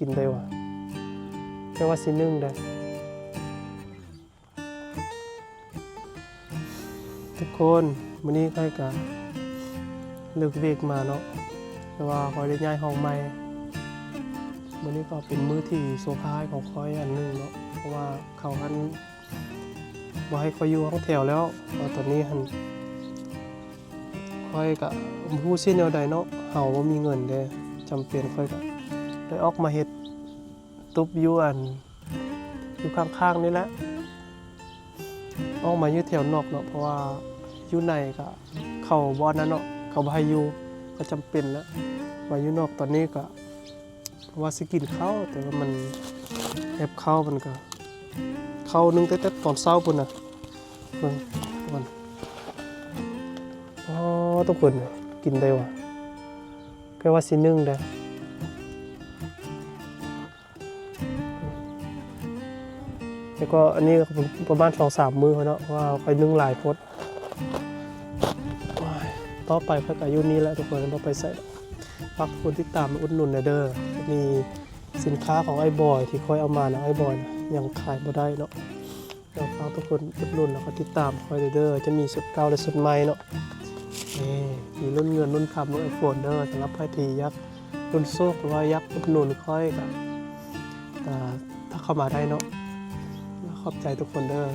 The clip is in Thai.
กินได้วะแค่ว่าสินึ่งได้ทุกคนมื้อนี้ค่อยกะเลิกเวกมาเนาะแต่ว่าค่อยได้ย้ายห้องใหม่มื้อนี้ก็เป็นมื้อที่โซฟาของค่อยอันนึงเนาะเพราะว่าเขาหันบ่ให้ค่อยอยู่ห้องแถวแล้วตอนนี้หันค่อยกะฮู้สิแนวใดเนาะเฮาบ่มีเงินเด้จำเป็นค่อยก็ได้ออกมาเฮ็ดตุบอยู่ข้างๆนี่แหละออกมาอยู่แถวนอกเนาะเพราะว่าอยู่ในก็เข้าบ่อนนั้นเนาะเขาบ่ให้อยู่ก็จำเป็นแล้วมาอยู่นอกตอนนี้ก็ว่าสิกินข้าวแต่ว่ามันแอบข้าวมันก็ข้าวนึงแต่ตอนเช้าพุ่นน่ะเบิ่งมันอ๋อทุกคนกินได้ว่ะแค่ว่าสินึ่งได้แล้วก็อันนี้ก็ประมาณ 2-3 มื้อเนาะว่าค่อยนึ่งหลายพดต่อไปค่อยก็อยู่นี่แหละทุกคนบ่ไปใส่ฝากคนติดตามมาอุดหนุนเด้อมีสินค้าของไอ้บอยที่ค่อยเอามานะไอ้บอยยังขายบ่ได้เนาะแล้วฝากทุกคนอุดหนุนแล้วก็ติดตามค่อยเด้อจะมีสุดเก่าและสุดใหม่เนาะนี่มีรุ่นเงินรุ่นคำรุ่นไอโฟนเด้อสำหรับใครที่ยักรุ่นโซกหรือว่ายักอุดหนุนค่อยก็ถ้าเข้ามาได้เนาะขอบใจทุกคนเด้อ